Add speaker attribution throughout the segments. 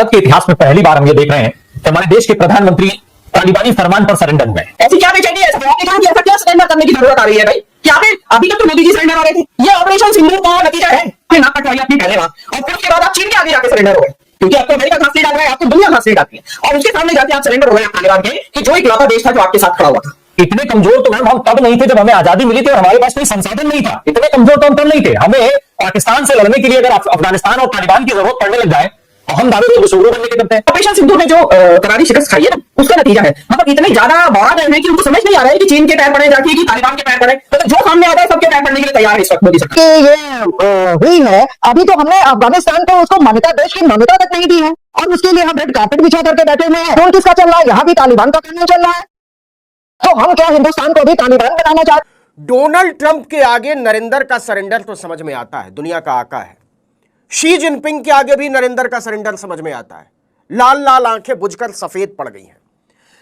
Speaker 1: भारत के इतिहास में पहली बार हम ये देख रहे हैं कि हमारे देश के प्रधानमंत्री तालिबानी फरमान पर सरेंडर हुए।
Speaker 2: ऐसी क्या बेचैनी है? ऐसा क्या सरेंडर करने की जरूरत आ रही है भाई? यहाँ पे अभी तक तो मोदी जी सरेंडर हो रहे थे। ये ऑपरेशन सिंदूर का नतीजा है। नाक कटवाई अपनी पहले वहां, और फिर उसके बाद आप चीन के आगे जाके सरेंडर हो गए, क्योंकि आपको अमेरिका घास नहीं डाल रहा है, आपको दुनिया घास नहीं डालती है, और उसके सामने जाके आप सरेंडर हो गए तालिबान के, कि जो इकलौता देश था जो आपके साथ खड़ा हुआ था।
Speaker 1: इतने कमजोर तो हम तब नहीं थे जब हमें आजादी मिली थी और हमारे पास कोई संसाधन नहीं था। इतने कमजोर तो हम तब नहीं थे। हमें पाकिस्तान से लड़ने के लिए अगर अफगानिस्तान और तालिबान की जरूरत पड़ने लग जाए तो हम दावे तो शुरू करने के करते हैं।
Speaker 2: ऑपरेशन सिंधु ने जो करारी शिकस्त खाई है ना, उसका नतीजा है। मतलब इतने ज्यादा बौरा गए हैं कि उनको समझ नहीं आ रहा है कि चीन के पैर पड़े जाके कि तालिबान के पैर पड़े, तो जो सामने आता है सबके पैर पड़ने के लिए तैयार है इस वक्त मोदी सरकार।
Speaker 3: ये हुई है अभी तो हमने अफगानिस्तान को उसको मान्यता, देश की मान्यता तक नहीं दी है, और उसके लिए हम रेड कार्पेट बिछा करके बैठे हुए हैं। किसका चल रहा है? यहाँ भी तालिबान का काम चल रहा है। तो हम क्या हिंदुस्तान को भी तालिबान बनाना चाहते?
Speaker 4: डोनाल्ड ट्रंप के आगे नरेंद्र का सरेंडर तो समझ में आता है, दुनिया का आका है। शी जिनपिंग के आगे भी नरेंद्र का सरेंडर समझ में आता है। लाल लाल आंखें बुझकर सफेद पड़ गई हैं।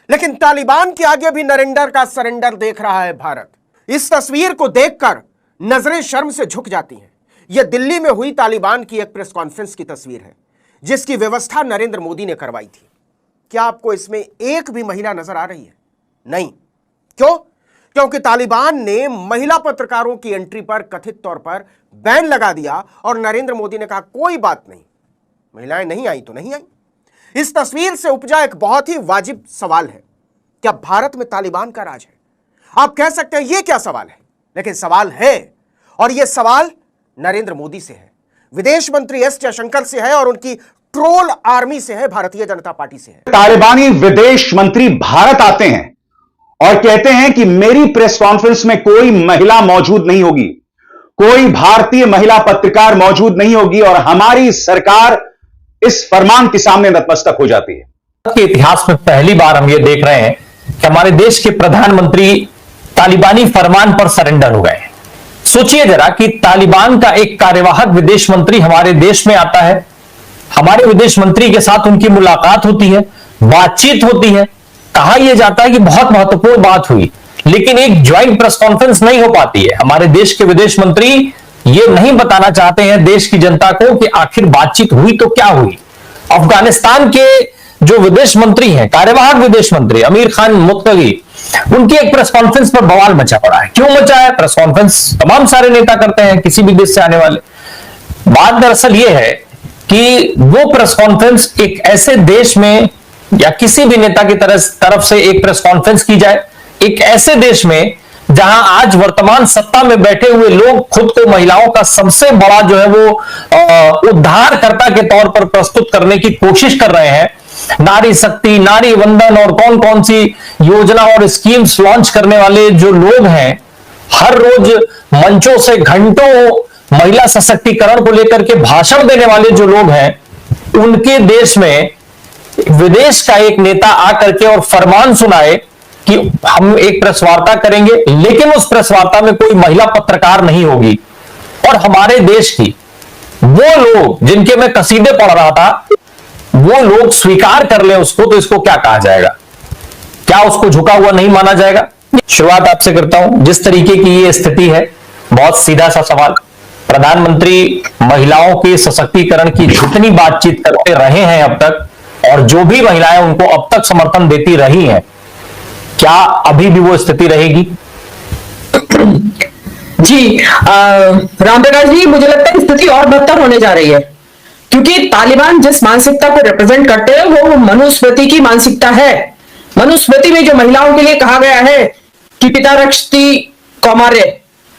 Speaker 4: लेकिन तालिबान के आगे भी नरेंद्र का सरेंडर देख रहा है भारत। इस तस्वीर को देखकर नजरें शर्म से झुक जाती हैं। यह दिल्ली में हुई तालिबान की एक प्रेस कॉन्फ्रेंस की तस्वीर है, जिसकी व्यवस्था नरेंद्र मोदी ने करवाई थी। क्या आपको इसमें एक भी महिला नजर आ रही है? नहीं। क्यों? क्योंकि तालिबान ने महिला पत्रकारों की एंट्री पर कथित तौर पर बैन लगा दिया और नरेंद्र मोदी ने कहा कोई बात नहीं, महिलाएं नहीं आई तो नहीं आई। इस तस्वीर से उपजा एक बहुत ही वाजिब सवाल है, क्या भारत में तालिबान का राज है? आप कह सकते हैं यह क्या सवाल है, लेकिन सवाल है, और यह सवाल नरेंद्र मोदी से है, विदेश मंत्री एस जयशंकर से है, और उनकी ट्रोल आर्मी से है, भारतीय जनता पार्टी से है।
Speaker 5: तालिबानी विदेश मंत्री भारत आते हैं और कहते हैं कि मेरी प्रेस कॉन्फ्रेंस में कोई महिला मौजूद नहीं होगी, कोई भारतीय महिला पत्रकार मौजूद नहीं होगी, और हमारी सरकार इस फरमान के सामने नतमस्तक हो जाती है।
Speaker 1: भारत के इतिहास में पहली बार हम ये देख रहे हैं कि हमारे देश के प्रधानमंत्री तालिबानी फरमान पर सरेंडर हो गए। सोचिए जरा कि तालिबान का एक कार्यवाहक विदेश मंत्री हमारे देश में आता है, हमारे विदेश मंत्री के साथ उनकी मुलाकात होती है, बातचीत होती है। कहा यह जाता है कि बहुत महत्वपूर्ण बात हुई, लेकिन एक ज्वाइंट प्रेस कॉन्फ्रेंस नहीं हो पाती है। हमारे देश के विदेश मंत्री ये नहीं बताना चाहते हैं देश की जनता को कि आखिर बातचीत हुई तो क्या हुई। अफगानिस्तान के जो विदेश मंत्री हैं, कार्यवाहक विदेश मंत्री अमीर खान मुत्तकी, उनकी एक प्रेस कॉन्फ्रेंस पर बवाल मचा पड़ा है। क्यों मचा है? प्रेस कॉन्फ्रेंस तमाम सारे नेता करते हैं, किसी भी देश से आने वाले। बात दरअसल यह है कि वो प्रेस कॉन्फ्रेंस एक ऐसे देश में या किसी भी नेता की तरफ से एक प्रेस कॉन्फ्रेंस की जाए एक ऐसे देश में जहां आज वर्तमान सत्ता में बैठे हुए लोग खुद को महिलाओं का सबसे बड़ा जो है वो उद्धारकर्ता के तौर पर प्रस्तुत करने की कोशिश कर रहे हैं। नारी शक्ति, नारी वंदन और कौन कौन सी योजना और स्कीम्स लॉन्च करने वाले जो लोग हैं, हर रोज मंचों से घंटों महिला सशक्तिकरण को लेकर के भाषण देने वाले जो लोग हैं, उनके देश में विदेश का एक नेता आकर के और फरमान सुनाए कि हम एक प्रेस वार्ता करेंगे, लेकिन उस प्रेस वार्ता में कोई महिला पत्रकार नहीं होगी। और हमारे देश की वो लोग जिनके मैं कसीदे पढ़ रहा था, वो लोग स्वीकार कर ले उसको, तो इसको क्या कहा जाएगा? क्या उसको झुका हुआ नहीं माना जाएगा? शुरुआत आपसे करता हूं। जिस तरीके की ये स्थिति है, बहुत सीधा सा सवाल, प्रधानमंत्री महिलाओं के सशक्तिकरण की जितनी बातचीत करते रहे हैं अब तक, और जो भी महिलाएं उनको अब तक समर्थन देती रही हैं, क्या अभी भी वो स्थिति रहेगी?
Speaker 2: जी रामप्रकाश जी, मुझे लगता है स्थिति और बदतर होने जा रही है, क्योंकि तालिबान जिस मानसिकता को रिप्रेजेंट करते हैं वो मनुस्मृति की मानसिकता है। मनुस्मृति में जो महिलाओं के लिए कहा गया है कि पिता रक्षति कौमार्य,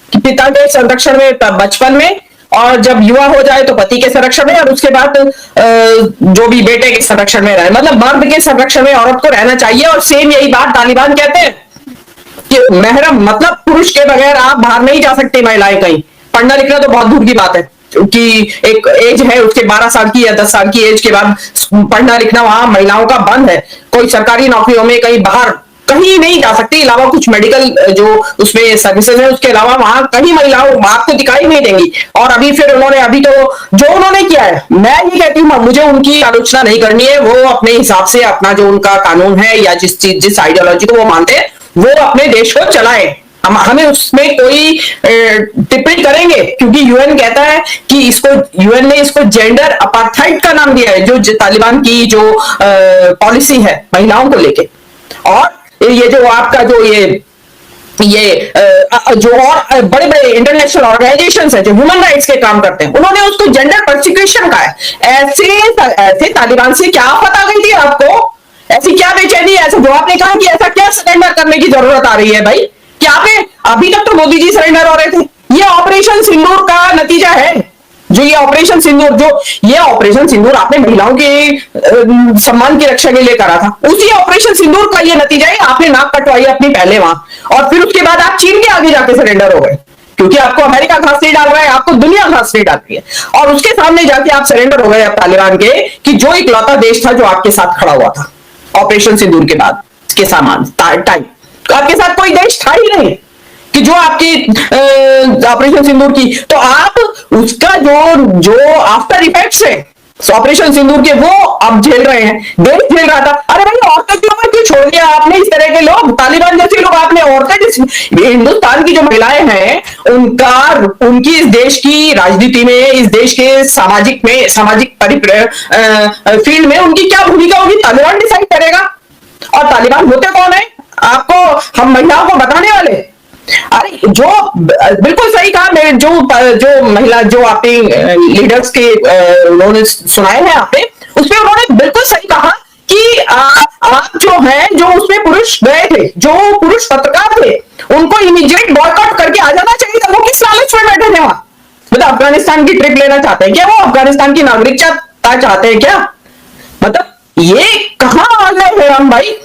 Speaker 2: कि पिता के संरक्षण में बचपन में, और जब युवा हो जाए तो पति के संरक्षण में, और उसके बाद जो भी बेटे के संरक्षण में रहे, मतलब मर्द के संरक्षण में औरत को रहना चाहिए। और सेम यही बात तालिबान कहते हैं कि महरम मतलब पुरुष के बगैर आप बाहर नहीं जा सकती महिलाएं कहीं। पढ़ना लिखना तो बहुत दूर की बात है, कि एक एज है उसके 12 साल की या 10 साल की एज के बाद पढ़ना लिखना वहां महिलाओं का बंद है। कोई सरकारी नौकरियों में कहीं बाहर कहीं नहीं जा सकती, अलावा कुछ मेडिकल जो उसमें सर्विसेज है उसके अलावा वहां कहीं महिलाओं आपको दिखाई नहीं देंगी। और अभी फिर उन्होंने अभी तो जो उन्होंने किया है, मैं ये कहती हूँ मुझे उनकी आलोचना नहीं करनी है। वो अपने हिसाब से अपना जो उनका कानून है या जिस आइडियोलॉजी को वो मानते हैं वो अपने देश को चलाए। हमें उसमें कोई टिप्पणी करेंगे, क्योंकि यूएन कहता है कि यूएन ने इसको जेंडर अपार्थाइड का नाम दिया है, जो तालिबान की जो पॉलिसी है महिलाओं को लेके। और ये जो आपका जो जो और बड़े बड़े इंटरनेशनल ऑर्गेनाइजेशंस है जो ह्यूमन राइट्स के काम करते हैं, उन्होंने उसको जेंडर परसिक्यूशन कहा है। ऐसे तालिबान से क्या आफत आ गई थी आपको? ऐसी क्या बेचैनी है? ऐसा जो आपने कहा कि ऐसा क्या सरेंडर करने की जरूरत आ रही है भाई? कि आपने अभी तक तो मोदी जी सरेंडर हो रहे थे। ये ऑपरेशन सिंदूर का नतीजा है। ये ऑपरेशन सिंदूर आपने महिलाओं के सम्मान की रक्षा के लिए करा था, उसी ऑपरेशन सिंदूर का ये नतीजा है। आपने नाक कटवाई अपनी पहले वहां, और फिर उसके बाद आप चीन के आगे जाके सरेंडर हो गए, क्योंकि आपको अमेरिका घास नहीं डाल रहा है, आपको दुनिया घास नहीं डाल रही है, और उसके सामने जाके आप सरेंडर हो गए तालिबान के, कि जो इकलौता देश था जो आपके साथ खड़ा हुआ था ऑपरेशन सिंदूर के बाद के सामान टाइम। आपके साथ कोई देश था ही नहीं कि जो आपकी ऑपरेशन सिंदूर की, तो आप उसका जो आफ्टर इफेक्ट्स है ऑपरेशन सिंदूर के, वो अब झेल रहे हैं। देश झेल रहा था। अरे भाई, औरतों के ऊपर क्यों छोड़ दिया आपने इस तरह के लोग, तालिबान जैसे लोग? आपने औरतें, हिंदुस्तान की जो महिलाएं हैं, उनकी इस देश की राजनीति में, इस देश के सामाजिक फील्ड में उनकी क्या भूमिका होगी, तालिबान डिसाइड करेगा। और तालिबान होते कौन है आपको, हम महिलाओं को बताने वाले? अरे जो बिल्कुल सही कहा, मैं जो महिला जो आपने लीडर्स के उन्होंने सुनाए हैं आपने, उसमें उन्होंने बिल्कुल सही कहा कि आप जो है, जो उसमें पुरुष गए थे, जो पुरुष पत्रकार थे, उनको इमीडिएट बॉयकॉट करके आ जाना चाहिए था। वो किस लालच में बैठे थे वहां? मतलब अफगानिस्तान की ट्रिप लेना चाहते हैं क्या वो? अफगानिस्तान की नागरिकता चाहते हैं क्या? मतलब ये कहां आ गए हैं हम भाई?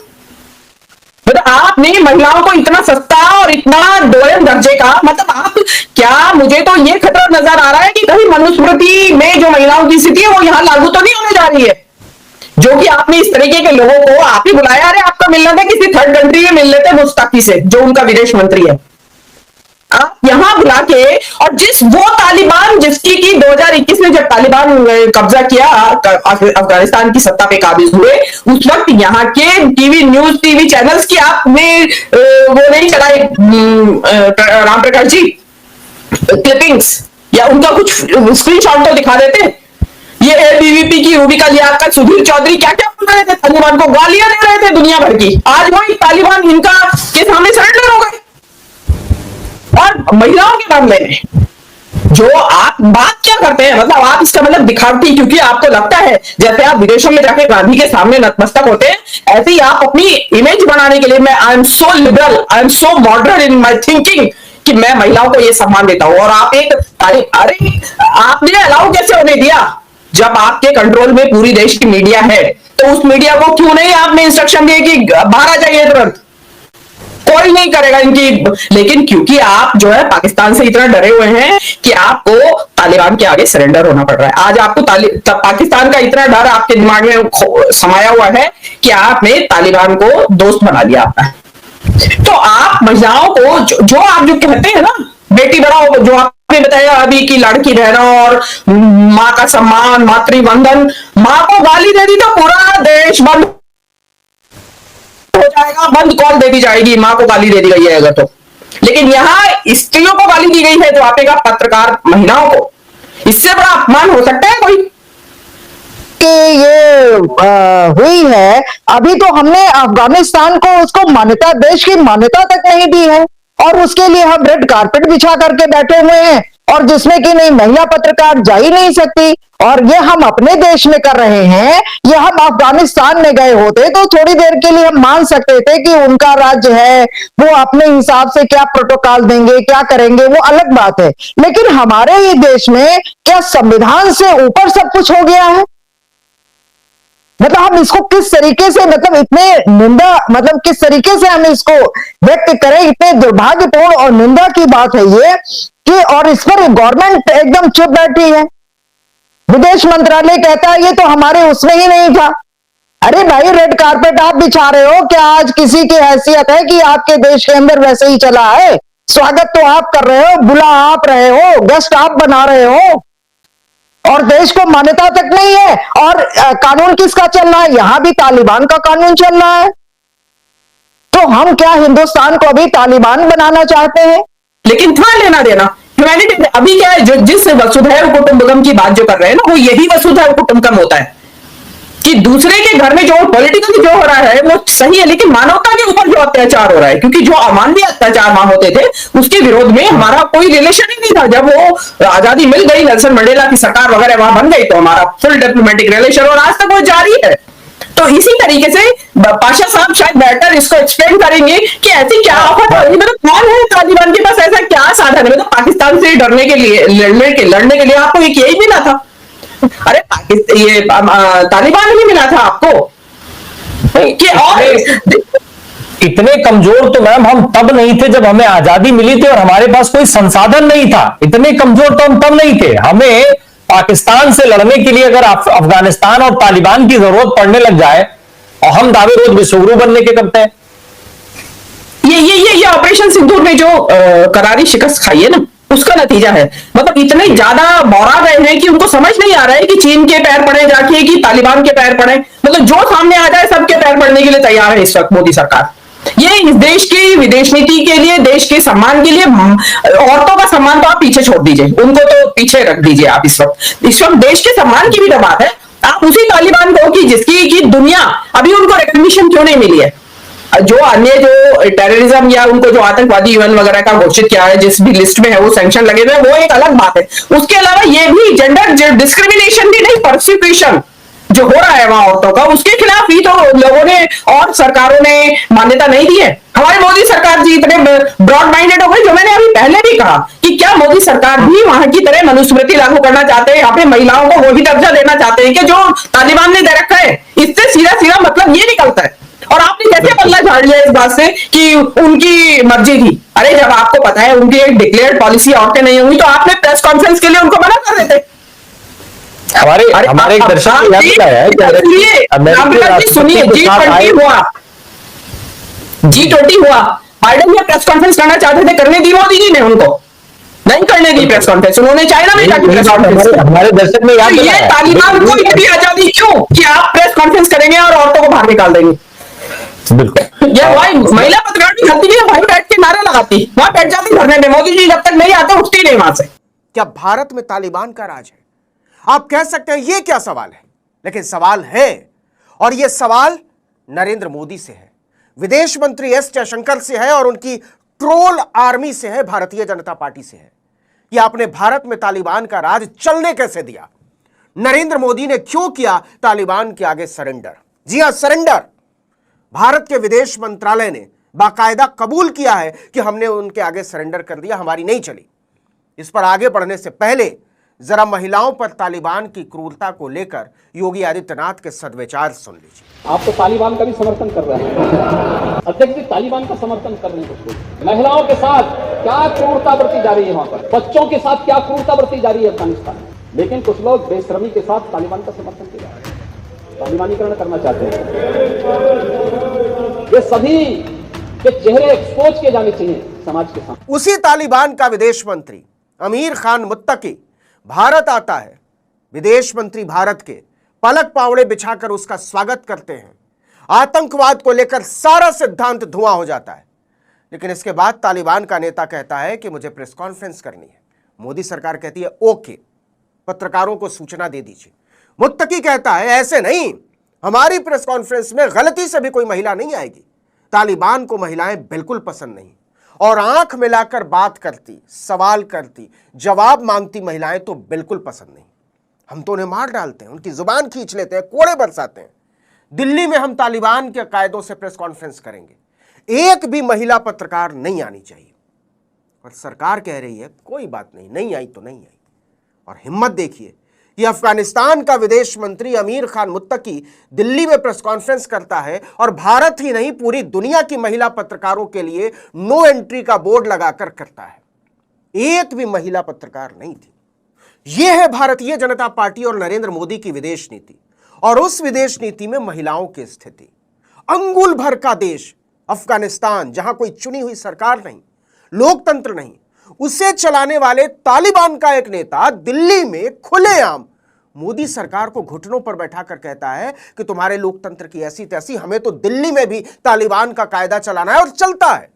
Speaker 2: मतलब आपने महिलाओं को इतना सस्ता और इतना दोयम दर्जे का, मतलब आप क्या, मुझे तो ये खतरा नजर आ रहा है कि कहीं मनुस्मृति में जो महिलाओं की स्थिति है वो यहां लागू तो नहीं होने जा रही है, जो कि आपने इस तरीके के लोगों को आप ही बुलाया। अरे आपका मिलना था किसी थर्ड कंट्री में मिल लेते मुस्ताकी से, जो उनका विदेश मंत्री है, आप यहां बुला के, और वो तालिबान जिसकी कि 2021 में जब तालिबान कब्जा किया अफगानिस्तान की सत्ता पे काबिज हुए, उस वक्त यहाँ के टीवी चैनल्स की आपने वो नहीं चलाए, राम प्रकाश जी, क्लिपिंग्स या उनका कुछ स्क्रीनशॉट तो दिखा देते। ये एबीवीपी की रूबिका लियाकत, सुधीर चौधरी क्या क्या बोल रहे थे, तालिबान को गालियां दे रहे थे दुनिया भर की। आज वही तालिबान इनका के सामने सरेंडर हो गए। और महिलाओं के मामले में जो आप बात क्या करते हैं, मतलब आप इसका मतलब दिखावटी, क्योंकि आपको लगता है जैसे आप विदेशों में जाके गांधी के सामने नतमस्तक होते हैं, ऐसे ही आप अपनी इमेज बनाने के लिए, मैं I am so liberal, I am so modern in my thinking, कि मैं महिलाओं को ये सम्मान देता हूं। और आप अरे आपने अलाउ कैसे होने दिया? जब आपके कंट्रोल में पूरी देश की मीडिया है, तो उस मीडिया को क्यों नहीं आपने इंस्ट्रक्शन दिए कि बाहर आ जाइए तुरंत? कोई नहीं करेगा इनकी, लेकिन क्योंकि आप जो है पाकिस्तान से इतना डरे हुए हैं कि आपको तालिबान के आगे सरेंडर होना पड़ रहा है। आज आपको पाकिस्तान का इतना डर आपके दिमाग में समाया हुआ है कि आपने तालिबान को दोस्त बना दिया आपका। तो आप महिलाओं को जो आप जो कहते हैं ना, बेटी बढ़ाओ, जो आपने बताया अभी की लड़की रहना और माँ का सम्मान, मातृवंदन, माँ को गाली दे दी तो पूरा देश बंद हो जाएगा, बंद कॉल दे दी जाएगी, मां को गाली दे दी गई है अगर तो। लेकिन यहां स्त्रियों को गाली दी गई है, जो आपने कहा पत्रकार महिलाओं को, इससे बड़ा अपमान हो सकता है कोई?
Speaker 3: कि ये हुई है, अभी तो हमने अफगानिस्तान को उसको मान्यता, देश की मान्यता तक नहीं दी है, और उसके लिए हम रेड कारपेट बिछा करके बैठे हुए हैं, और जिसमें कि नहीं महिला पत्रकार जा ही नहीं सकती। और ये हम अपने देश में कर रहे हैं। ये हम अफगानिस्तान में गए होते तो थोड़ी देर के लिए हम मान सकते थे कि उनका राज्य है, वो अपने हिसाब से क्या प्रोटोकॉल देंगे, क्या करेंगे, वो अलग बात है। लेकिन हमारे ही देश में क्या संविधान से ऊपर सब कुछ हो गया है? मतलब हम इसको किस तरीके से, मतलब इतने निंदा, मतलब किस तरीके से हम इसको व्यक्त करें? इतने दुर्भाग्यपूर्ण और निंदा की बात है ये कि, और इस पर गवर्नमेंट एकदम चुप बैठी है। विदेश मंत्रालय कहता है ये तो हमारे उसमें ही नहीं था। अरे भाई, रेड कारपेट आप बिछा रहे हो, क्या आज किसी की हैसियत है कि आपके देश के अंदर वैसे ही चला है? स्वागत तो आप कर रहे हो, बुला आप रहे हो, गेस्ट आप बना रहे हो, और देश को मान्यता तक नहीं है। और कानून किसका चल रहा है? यहां भी तालिबान का कानून चल रहा है। तो हम क्या हिंदुस्तान को अभी तालिबान बनाना चाहते हैं?
Speaker 2: लेकिन था लेना देना ह्यूमैनिटी। अभी क्या है, जो जिस वसुधैव कुटुंबकम की बात जो कर रहे हैं ना, वो यही वसुधैव कुटुंबकम होता है कि दूसरे के घर में जो पॉलिटिकली जो हो रहा है वो सही है, लेकिन मानवता के ऊपर जो अत्याचार हो रहा है, क्योंकि जो अमानवीय अत्याचार वहां होते थे उसके विरोध में हमारा कोई रिलेशन ही नहीं था। जब वो आजादी मिल गई, नेल्सन मंडेला की सरकार वगैरह वहां बन गई, तो हमारा फुल डिप्लोमेटिक रिलेशन और आज तक वो जारी है। तो इसी तरीके से पाशा साहब शायद बेटर इसको एक्सप्लेन करेंगे कि ऐसी क्या आफत है, मतलब कौन है तालिबान के पास, ऐसा क्या साधन है। मतलब पाकिस्तान से डरने के लिए, लड़ने के लिए आपको एक यही मिला था। अरे पाकिस्तान, ये तालिबान नहीं मिला था आपको कि और
Speaker 1: इतने कमजोर तो मैम हम तब नहीं थे जब हमें आजादी मिली थी और हमारे पास कोई संसाधन नहीं था। इतने कमजोर तो हम तब नहीं थे। हमें पाकिस्तान से लड़ने के लिए अगर अफगानिस्तान और तालिबान की जरूरत पड़ने लग जाए, और हम दावे रोज विश्वगुरु बनने के करते हैं।
Speaker 2: ये ऑपरेशन सिंदूर में जो करारी शिकस्त खाई है ना, उसका नतीजा है। मतलब इतने ज्यादा बौरा गए हैं कि उनको समझ नहीं आ रहा है कि चीन के पैर पड़े जाके कि तालिबान के पैर पड़े। मतलब जो सामने आ जाए सबके पैर पड़ने के लिए तैयार है इस वक्त मोदी सरकार। ये इस देश की विदेश नीति के लिए, देश के सम्मान के लिए, औरतों का सम्मान तो आप पीछे छोड़ दीजिए, उनको तो पीछे रख दीजिए आप। इस वक्त देश के सम्मान की भी तो बात है। आप उसी तालिबान को कि जिसकी की दुनिया अभी उनको रिकॉग्निशन क्यों नहीं मिली है, जो अन्य जो टेररिज्म या उनको जो आतंकवादी यूएन वगैरह का घोषित किया है, जिस भी लिस्ट में है वो सैंक्शन लगे हुए, वो एक अलग बात है। उसके अलावा ये भी जेंडर डिस्क्रिमिनेशन भी नहीं, परसिक्यूशन जो हो रहा है वहां औरतों का, उसके खिलाफ ही तो लोगों ने और सरकारों ने मान्यता नहीं दी है। हमारी मोदी सरकार जी इतने ब्रॉड माइंडेड हो गई, जो मैंने अभी पहले भी कहा कि क्या मोदी सरकार भी वहां की तरह मनुस्मृति लागू करना चाहते हैं, यहाँ पे महिलाओं को वही दर्जा देना चाहते हैं कि जो तालिबान ने दे रखा है। इससे सीधा सीधा मतलब ये निकलता है। और आपने कैसे बदला झाड़ लिया इस बात से कि उनकी मर्जी थी? अरे जब आपको पता है उनकी एक डिक्लेयर्ड पॉलिसी औरतें नहीं होंगी, तो आपने प्रेस कॉन्फ्रेंस के लिए उनको मना कर देते।
Speaker 1: हमारे एक दर्शक ने याद दिलाया है कि
Speaker 2: सुनिए, G20 हुआ, G20 हुआ, बाइडेन ने प्रेस कॉन्फ्रेंस करना चाहते थे, करने दी मोदी जी ने, उनको नहीं करने दी प्रेस कॉन्फ्रेंस। उन्होंने चाइना में जाकर प्रेस कॉन्फ्रेंस।
Speaker 1: हमारे दर्शक ने याद दिलाया
Speaker 2: ये तालिबान को इतनी आजादी क्यों कि आप प्रेस कॉन्फ्रेंस करेंगे और औरतों को बाहर निकाल देंगे?
Speaker 1: बिल्कुल।
Speaker 2: ये भाई महिला पत्रकार भी खलती है, भाई बैठ के नारे लगाती, वहां बैठ जाती धरने में। मोदी जी जब तक नहीं आते उठती नहीं वहां से।
Speaker 4: क्या भारत में तालिबान का राज है? आप कह सकते हैं ये क्या सवाल है, लेकिन सवाल है, और यह सवाल नरेंद्र मोदी से है, विदेश मंत्री एस जयशंकर से है और उनकी ट्रोल आर्मी से है, भारतीय जनता पार्टी से है कि आपने भारत में तालिबान का राज चलने कैसे दिया? नरेंद्र मोदी ने क्यों किया तालिबान के आगे सरेंडर? जी हां, सरेंडर। भारत के विदेश मंत्रालय ने बाकायदा कबूल किया है कि हमने उनके आगे सरेंडर कर दिया, हमारी नहीं चली। इस पर आगे बढ़ने से पहले जरा महिलाओं पर तालिबान की क्रूरता को लेकर योगी आदित्यनाथ के सद्विचार सुन लीजिए।
Speaker 6: आप तो तालिबान का भी समर्थन कर रहे हैं, अध्यक्ष जी तालिबान का समर्थन कर रहे हैं। महिलाओं के साथ क्या क्रूरता बरती जा रही है वहां पर, बच्चों के साथ क्या क्रूरता बरती जा रही है अफगानिस्तान में। लेकिन कुछ लोग बेशर्मी के साथ तालिबान का समर्थन किया है, तालिबानीकरण करना चाहते हैं। ये सभी के चेहरे एक्सपोज किए जाने चाहिए समाज के सामने।
Speaker 4: उसी तालिबान का विदेश मंत्री अमीर खान मुत्तकी भारत आता है, विदेश मंत्री भारत के पलक पावड़े बिछाकर उसका स्वागत करते हैं। आतंकवाद को लेकर सारा सिद्धांत धुआं हो जाता है। लेकिन इसके बाद तालिबान का नेता कहता है कि मुझे प्रेस कॉन्फ्रेंस करनी है। मोदी सरकार कहती है ओके, पत्रकारों को सूचना दे दीजिए। मुत्तकी कहता है ऐसे नहीं, हमारी प्रेस कॉन्फ्रेंस में गलती से भी कोई महिला नहीं आएगी। तालिबान को महिलाएं बिल्कुल पसंद नहीं, और आंख मिलाकर बात करती, सवाल करती, जवाब मांगती महिलाएं तो बिल्कुल पसंद नहीं। हम तो उन्हें मार डालते हैं, उनकी जुबान खींच लेते हैं, कोड़े बरसाते हैं। दिल्ली में हम तालिबान के कायदों से प्रेस कॉन्फ्रेंस करेंगे, एक भी महिला पत्रकार नहीं आनी चाहिए। और सरकार कह रही है कोई बात नहीं, नहीं आई तो नहीं आई। और हिम्मत देखिए, ये अफगानिस्तान का विदेश मंत्री अमीर खान मुत्तकी दिल्ली में प्रेस कॉन्फ्रेंस करता है और भारत ही नहीं पूरी दुनिया की महिला पत्रकारों के लिए नो एंट्री का बोर्ड लगाकर करता है। एक भी महिला पत्रकार नहीं थी। यह है भारतीय जनता पार्टी और नरेंद्र मोदी की विदेश नीति। और उस विदेश नीति में महिलाओं की स्थिति, अंगुल भर का देश अफगानिस्तान, जहां कोई चुनी हुई सरकार नहीं, लोकतंत्र नहीं, उसे चलाने वाले तालिबान का एक नेता दिल्ली में खुलेआम मोदी सरकार को घुटनों पर बैठाकर कहता है कि तुम्हारे लोकतंत्र की ऐसी तैसी, हमें तो दिल्ली में भी तालिबान का कायदा चलाना है, और चलता है।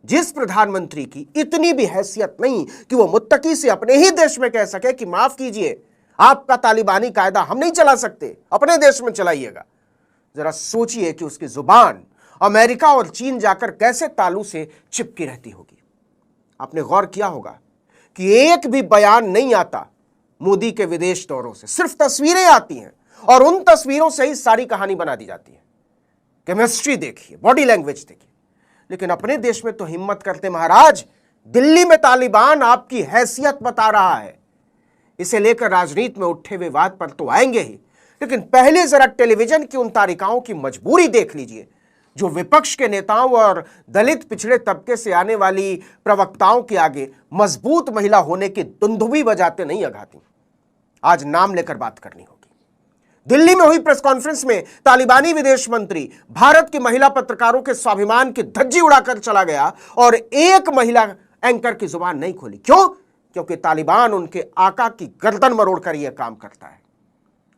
Speaker 4: जिस प्रधानमंत्री की इतनी भी हैसियत नहीं कि वो मुत्तकी से अपने ही देश में कह सके कि माफ कीजिए, आपका तालिबानी कायदा हम नहीं चला सकते, अपने देश में चलाइएगा। जरा सोचिए कि उसकी जुबान अमेरिका और चीन जाकर कैसे तालू से चिपकी रहती होगी। आपने गौर किया होगा कि एक भी बयान नहीं आता मोदी के विदेश दौरों से, सिर्फ तस्वीरें आती हैं और उन तस्वीरों से ही सारी कहानी बना दी जाती है। केमिस्ट्री देखिए, बॉडी लैंग्वेज देखिए, लेकिन अपने देश में तो हिम्मत करते महाराज, दिल्ली में तालिबान आपकी हैसियत बता रहा है। इसे लेकर राजनीति में उठे विवाद पर तो आएंगे ही, लेकिन पहले जरा टेलीविजन की उन तारिकाओं की मजबूरी देख लीजिए जो विपक्ष के नेताओं और दलित पिछड़े तबके से आने वाली प्रवक्ताओं के आगे मजबूत महिला होने की दुंदुभी बजाते नहीं अघाती। आज नाम लेकर बात करनी होगी। दिल्ली में हुई प्रेस कॉन्फ्रेंस में तालिबानी विदेश मंत्री भारत की महिला पत्रकारों के स्वाभिमान की धज्जी उड़ाकर चला गया और एक महिला एंकर की जुबान नहीं खोली। क्यों? क्योंकि तालिबान उनके आका की गर्दन मरोड़कर यह काम करता है।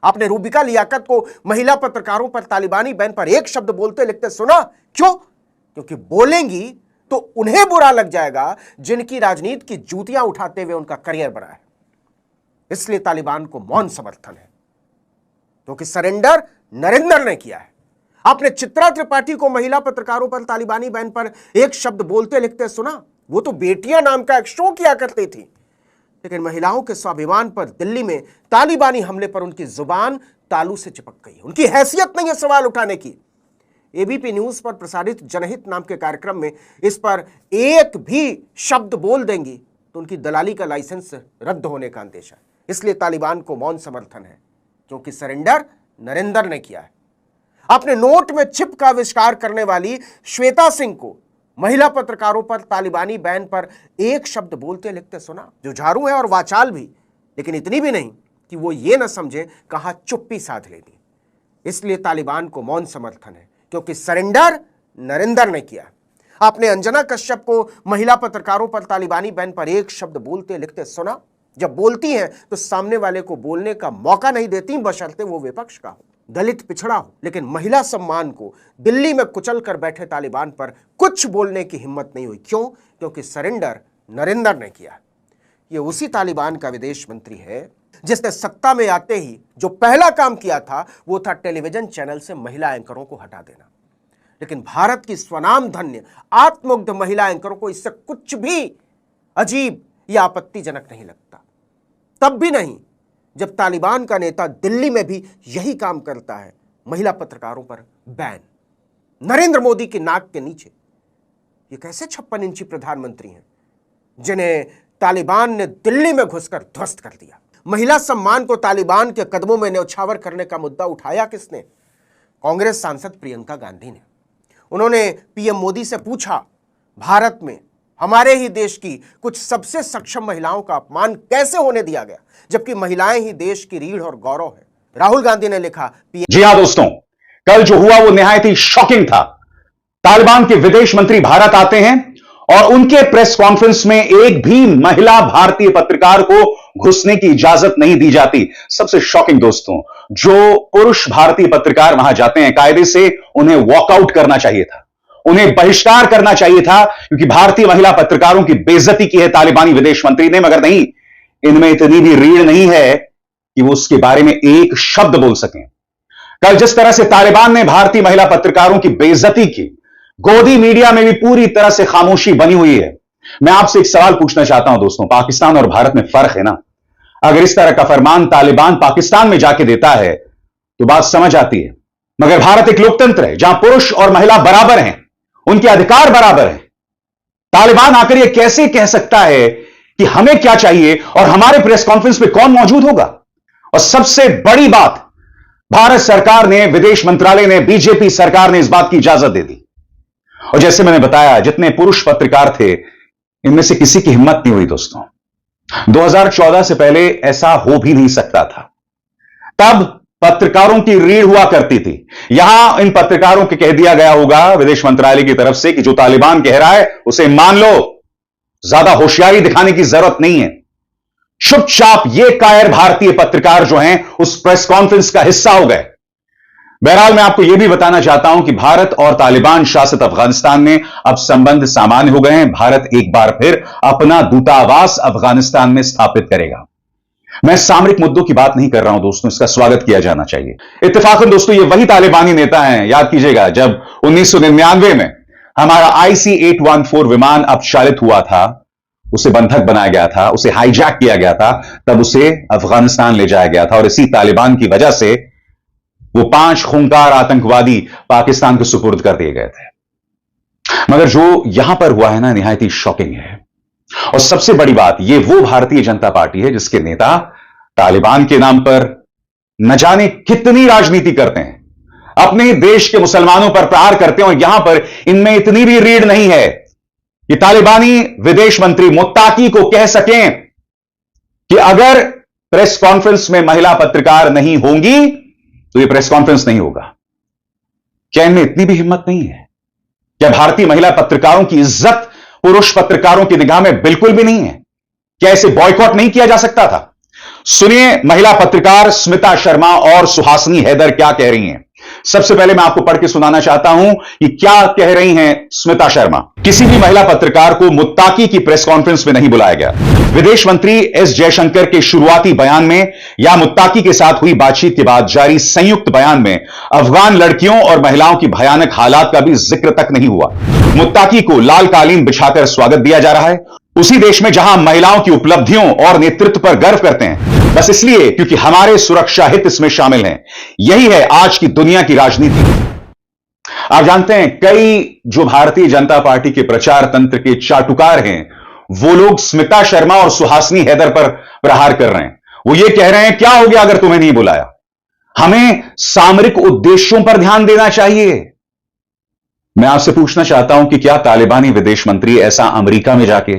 Speaker 4: आपने रूबिका लियाकत को महिला पत्रकारों पर तालिबानी बैन पर एक शब्द बोलते लिखते सुना? क्यों? क्योंकि बोलेंगी तो उन्हें बुरा लग जाएगा जिनकी राजनीति की जूतियां उठाते हुए उनका करियर बना है। इसलिए तालिबान को मौन समर्थन है, क्योंकि सरेंडर नरेंद्र ने किया है। आपने चित्रा त्रिपाठी को महिला पत्रकारों पर तालिबानी बैन पर एक शब्द बोलते लिखते सुना? वो तो बेटियां नाम का एक शो किया करती थी, लेकिन महिलाओं के स्वाभिमान पर दिल्ली में तालिबानी हमले पर उनकी जुबान तालू से चिपक गई। उनकी हैसियत नहीं है सवाल उठाने की। एबीपी न्यूज पर प्रसारित जनहित नाम के कार्यक्रम में इस पर एक भी शब्द बोल देंगी तो उनकी दलाली का लाइसेंस रद्द होने का अंदेशा है। इसलिए तालिबान को मौन समर्थन है, क्योंकि सरेंडर नरेंद्र ने किया है। आपने नोट में चिप का आविष्कार करने वाली श्वेता सिंह को महिला पत्रकारों पर तालिबानी बैन पर एक शब्द बोलते लिखते सुना? जो झाड़ू है और वाचाल भी, लेकिन इतनी भी नहीं कि वो ये न समझे कहां चुप्पी साध लेनी। इसलिए तालिबान को मौन समर्थन है, क्योंकि सरेंडर नरेंद्र ने किया। आपने अंजना कश्यप को महिला पत्रकारों पर तालिबानी बैन पर एक शब्द बोलते लिखते सुना? जब बोलती हैं तो सामने वाले को बोलने का मौका नहीं देती, बशर्ते वो विपक्ष का हो, दलित पिछड़ा हो। लेकिन महिला सम्मान को दिल्ली में कुचल कर बैठे तालिबान पर कुछ बोलने की हिम्मत नहीं हुई। क्यों? क्योंकि सरेंडर नरेंद्र ने किया। ये उसी तालिबान का विदेश मंत्री है जिसने सत्ता में आते ही जो पहला काम किया था वो था टेलीविजन चैनल से महिला एंकरों को हटा देना। लेकिन भारत की स्वनाम धन्य आत्ममुग्ध महिला एंकरों को इससे कुछ भी अजीब या आपत्तिजनक नहीं लगता। तब भी नहीं जब तालिबान का नेता दिल्ली में भी यही काम करता है, महिला पत्रकारों पर बैन, नरेंद्र मोदी की नाक के नीचे। ये कैसे 56 इंची प्रधानमंत्री हैं जिन्हें तालिबान ने दिल्ली में घुसकर ध्वस्त कर दिया? महिला सम्मान को तालिबान के कदमों में न्यौछावर करने का मुद्दा उठाया किसने? कांग्रेस सांसद प्रियंका गांधी ने। उन्होंने पीएम मोदी से पूछा, भारत में हमारे ही देश की कुछ सबसे सक्षम महिलाओं का अपमान कैसे होने दिया गया, जबकि महिलाएं ही देश की रीढ़ और गौरव है? राहुल गांधी ने लिखा,
Speaker 5: जी हां दोस्तों, कल जो हुआ वो निहायत ही शॉकिंग था। तालिबान के विदेश मंत्री भारत आते हैं और उनके प्रेस कॉन्फ्रेंस में एक भी महिला भारतीय पत्रकार को घुसने की इजाजत नहीं दी जाती। सबसे शॉकिंग दोस्तों, जो पुरुष भारतीय पत्रकार वहां जाते हैं, कायदे से उन्हें वॉकआउट करना चाहिए था, उन्हें बहिष्कार करना चाहिए था, क्योंकि भारतीय महिला पत्रकारों की बेइज्जती की है तालिबानी विदेश मंत्री ने। मगर नहीं, इनमें इतनी भी रीढ़ नहीं है कि वो उसके बारे में एक शब्द बोल सकें। कल जिस तरह से तालिबान ने भारतीय महिला पत्रकारों की बेइज्जती की, गोदी मीडिया में भी पूरी तरह से खामोशी बनी हुई है। मैं आपसे एक सवाल पूछना चाहता हूं दोस्तों, पाकिस्तान और भारत में फर्क है ना? अगर इस तरह का फरमान तालिबान पाकिस्तान में जाके देता है तो बात समझ आती है, मगर भारत एक लोकतंत्र है जहां पुरुष और महिला बराबर हैं, उनके अधिकार बराबर हैं। तालिबान आकर यह कैसे कह सकता है कि हमें क्या चाहिए और हमारे प्रेस कॉन्फ्रेंस में कौन मौजूद होगा? और सबसे बड़ी बात, भारत सरकार ने, विदेश मंत्रालय ने, बीजेपी सरकार ने इस बात की इजाजत दे दी। और जैसे मैंने बताया, जितने पुरुष पत्रकार थे, इनमें से किसी की हिम्मत नहीं हुई दोस्तों। 2014 से पहले ऐसा हो भी नहीं सकता था। तब पत्रकारों की रीढ़ हुआ करती थी। यहां इन पत्रकारों के कह दिया गया होगा विदेश मंत्रालय की तरफ से कि जो तालिबान कह रहा है उसे मान लो, ज्यादा होशियारी दिखाने की जरूरत नहीं है। चुपचाप ये कायर भारतीय पत्रकार जो हैं उस प्रेस कॉन्फ्रेंस का हिस्सा हो गए। बहरहाल मैं आपको यह भी बताना चाहता हूं कि भारत और तालिबान शासित अफगानिस्तान में अब संबंध सामान्य हो गए हैं। भारत एक बार फिर अपना दूतावास अफगानिस्तान में स्थापित करेगा। मैं सामरिक मुद्दों की बात नहीं कर रहा हूं दोस्तों, इसका स्वागत किया जाना चाहिए। इत्तेफाकन दोस्तों ये वही तालिबानी नेता हैं, याद कीजिएगा जब 1999 में हमारा IC-814 विमान अपचालित हुआ था, उसे बंधक बनाया गया था, उसे हाईजैक किया गया था, तब उसे अफगानिस्तान ले जाया गया था और इसी तालिबान की वजह से वो 5 खूंखार आतंकवादी पाकिस्तान को सुपुर्द कर दिए गए थे। मगर जो यहां पर हुआ है ना, निहायत ही शॉकिंग है। और सबसे बड़ी बात, ये वो भारतीय जनता पार्टी है जिसके नेता तालिबान के नाम पर न जाने कितनी राजनीति करते हैं, अपने देश के मुसलमानों पर प्रहार करते हैं। और यहां पर इनमें इतनी भी रीढ़ नहीं है कि तालिबानी विदेश मंत्री मुत्ताकी को कह सकें कि अगर प्रेस कॉन्फ्रेंस में महिला पत्रकार नहीं होंगी तो यह प्रेस कॉन्फ्रेंस नहीं होगा। क्या इनमें इतनी भी हिम्मत नहीं है? क्या भारतीय महिला पत्रकारों की इज्जत पुरुष पत्रकारों की निगाह में बिल्कुल भी नहीं है? क्या इसे बॉयकॉट नहीं किया जा सकता था? सुनिए महिला पत्रकार स्मिता शर्मा और सुहासिनी हैदर क्या कह रही हैं। सबसे पहले मैं आपको पढ़ के सुनाना चाहता हूं कि क्या कह रही हैं स्मिता शर्मा। किसी भी महिला पत्रकार को मुत्ताकी की प्रेस कॉन्फ्रेंस में नहीं बुलाया गया। विदेश मंत्री एस जयशंकर के शुरुआती बयान में या मुत्ताकी के साथ हुई बातचीत के बाद जारी संयुक्त बयान में अफगान लड़कियों और महिलाओं की भयानक हालात का भी जिक्र तक नहीं हुआ। मुत्ताकी को लाल कालीन बिछाकर स्वागत दिया जा रहा है, उसी देश में जहां महिलाओं की उपलब्धियों और नेतृत्व पर गर्व करते हैं, बस इसलिए क्योंकि हमारे सुरक्षा हित इसमें शामिल हैं। यही है आज की दुनिया की राजनीति। आप जानते हैं कई जो भारतीय जनता पार्टी के प्रचार तंत्र के चाटुकार हैं, वो लोग स्मिता शर्मा और सुहासिनी हैदर पर प्रहार कर रहे हैं। वो ये कह रहे हैं क्या हो गया अगर तुम्हें नहीं बुलाया, हमें सामरिक उद्देश्यों पर ध्यान देना चाहिए। मैं आपसे पूछना चाहता हूं कि क्या तालिबानी विदेश मंत्री ऐसा अमेरिका में जाके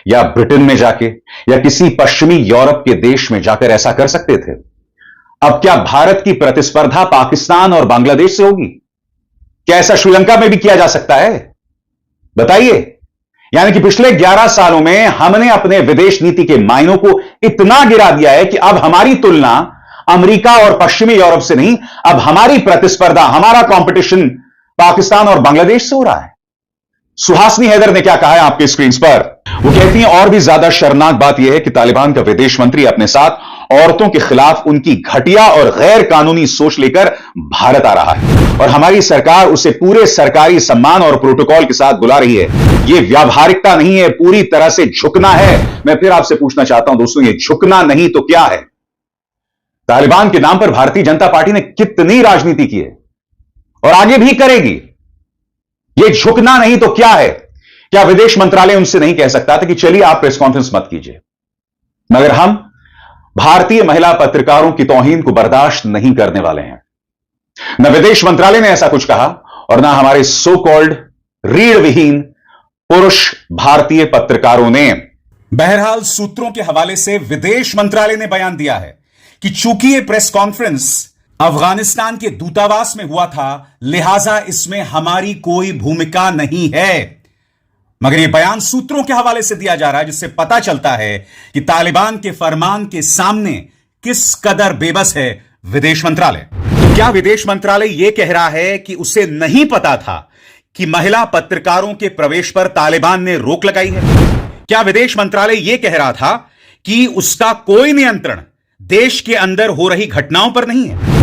Speaker 5: या ब्रिटेन में जाके या किसी पश्चिमी यूरोप के देश में जाकर ऐसा कर सकते थे? अब क्या भारत की प्रतिस्पर्धा पाकिस्तान और बांग्लादेश से होगी? क्या ऐसा श्रीलंका में भी किया जा सकता है? बताइए। यानी कि पिछले 11 सालों में हमने अपने विदेश नीति के मायनों को इतना गिरा दिया है कि अब हमारी तुलना अमेरिका और पश्चिमी यूरोप से नहीं, अब हमारी प्रतिस्पर्धा, हमारा कंपटीशन पाकिस्तान और बांग्लादेश से हो रहा है। सुहासिनी हैदर ने क्या कहा है आपके स्क्रीन पर? वो कहती हैं और भी ज्यादा शर्मनाक बात यह है कि तालिबान का विदेश मंत्री अपने साथ औरतों के खिलाफ उनकी घटिया और गैर कानूनी सोच लेकर भारत आ रहा है और हमारी सरकार उसे पूरे सरकारी सम्मान और प्रोटोकॉल के साथ बुला रही है। यह व्यावहारिकता नहीं है, पूरी तरह से झुकना है। मैं फिर आपसे पूछना चाहता हूं दोस्तों, यह झुकना नहीं तो क्या है? तालिबान के नाम पर भारतीय जनता पार्टी ने कितनी राजनीति की है और आगे भी करेगी। यह झुकना नहीं तो क्या है? क्या विदेश मंत्रालय उनसे नहीं कह सकता था कि चलिए आप प्रेस कॉन्फ्रेंस मत कीजिए? मगर हम भारतीय महिला पत्रकारों की तौहीन को बर्दाश्त नहीं करने वाले हैं। न विदेश मंत्रालय ने ऐसा कुछ कहा और ना हमारे सो कॉल्ड रीढ़ विहीन पुरुष भारतीय पत्रकारों ने।
Speaker 7: बहरहाल सूत्रों के हवाले से विदेश मंत्रालय ने बयान दिया है कि चूंकि यह प्रेस कॉन्फ्रेंस अफगानिस्तान के दूतावास में हुआ था, लिहाजा इसमें हमारी कोई भूमिका नहीं है। मगर यह बयान सूत्रों के हवाले से दिया जा रहा है, जिससे पता चलता है कि तालिबान के फरमान के सामने किस कदर बेबस है विदेश मंत्रालय। क्या विदेश मंत्रालय यह कह रहा है कि उसे नहीं पता था कि महिला पत्रकारों के प्रवेश पर तालिबान ने रोक लगाई है? क्या विदेश मंत्रालय यह कह रहा था कि उसका कोई नियंत्रण देश के अंदर हो रही घटनाओं पर नहीं है?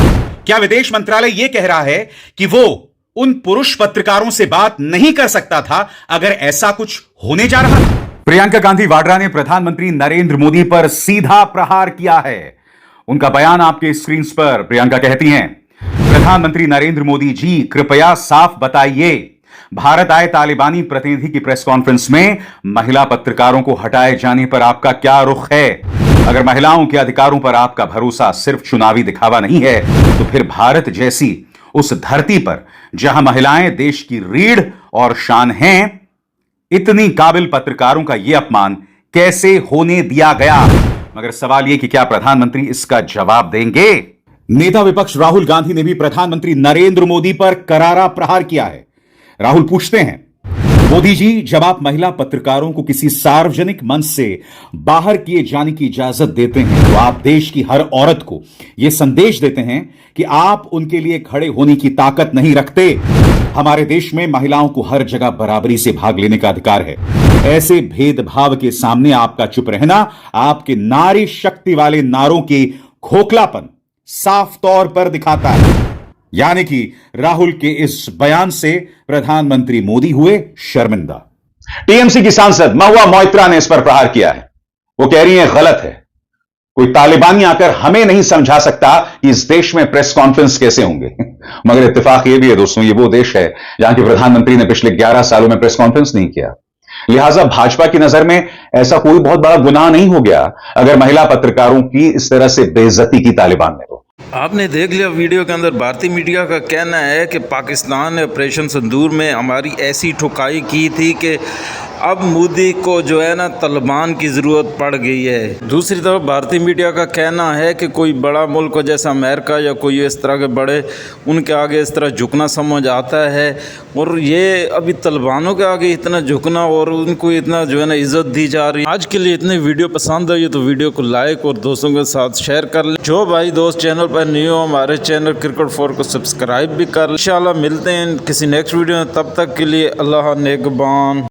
Speaker 7: क्या विदेश मंत्रालय यह कह रहा है कि वो उन पुरुष पत्रकारों से बात नहीं कर सकता था अगर ऐसा कुछ होने जा रहा था? प्रियंका गांधी वाड्रा ने प्रधानमंत्री नरेंद्र मोदी पर सीधा प्रहार किया है। उनका बयान आपके स्क्रीन पर। प्रियंका कहती हैं, प्रधानमंत्री नरेंद्र मोदी जी कृपया साफ बताइए, भारत आए तालिबानी प्रतिनिधि की प्रेस कॉन्फ्रेंस में महिला पत्रकारों को हटाए जाने पर आपका क्या रुख है? अगर महिलाओं के अधिकारों पर आपका भरोसा सिर्फ चुनावी दिखावा नहीं है, तो फिर भारत जैसी उस धरती पर जहां महिलाएं देश की रीढ़ और शान हैं, इतनी काबिल पत्रकारों का यह अपमान कैसे होने दिया गया? मगर सवाल यह कि क्या प्रधानमंत्री इसका जवाब देंगे? नेता विपक्ष राहुल गांधी ने भी प्रधानमंत्री नरेंद्र मोदी पर करारा प्रहार किया है। राहुल पूछते हैं, मोदी जी, जब आप महिला पत्रकारों को किसी सार्वजनिक मंच से बाहर किए जाने की इजाजत देते हैं तो आप देश की हर औरत को यह संदेश देते हैं कि आप उनके लिए खड़े होने की ताकत नहीं रखते। हमारे देश में महिलाओं को हर जगह बराबरी से भाग लेने का अधिकार है। ऐसे भेदभाव के सामने आपका चुप रहना आपके नारी शक्ति वाले नारों के खोखलापन साफ तौर पर दिखाता है। यानी कि राहुल के इस बयान से प्रधानमंत्री मोदी हुए शर्मिंदा।
Speaker 5: टीएमसी की सांसद महुआ मोइत्रा ने इस पर प्रहार किया है। वो कह रही है गलत है, कोई तालिबानी आकर हमें नहीं समझा सकता कि इस देश में प्रेस कॉन्फ्रेंस कैसे होंगे। मगर इत्तेफाक ये भी है दोस्तों, ये वो देश है जहां के प्रधानमंत्री ने पिछले 11 सालों में प्रेस कॉन्फ्रेंस नहीं किया। लिहाजा भाजपा की नजर में ऐसा कोई बहुत बड़ा गुनाह नहीं हो गया अगर महिला पत्रकारों की इस तरह से बेइज्जती की तालिबान ने। तो
Speaker 8: आपने देख लिया वीडियो के अंदर, भारतीय मीडिया का कहना है कि पाकिस्तान ने ऑपरेशन सिंदूर में हमारी ऐसी ठुकाई की थी कि अब मोदी को जो है ना तालिबान की ज़रूरत पड़ गई है। दूसरी तरफ भारतीय मीडिया का कहना है कि कोई बड़ा मुल्क हो जैसा अमेरिका या कोई इस तरह के बड़े, उनके आगे इस तरह झुकना समझ आता है। और ये अभी तालिबानों के आगे इतना झुकना और उनको इतना जो है ना इज़्ज़त दी जा रही है। आज के लिए इतनी वीडियो पसंद आई तो वीडियो को लाइक और दोस्तों के साथ शेयर कर लें। जो भाई दोस्त चैनल पर न्यू हो हमारे चैनल क्रिकेट 4 को सब्सक्राइब भी कर लें। इंशाल्लाह मिलते हैं किसी नेक्स्ट वीडियो में, तब तक के लिए अल्लाह नेगबान।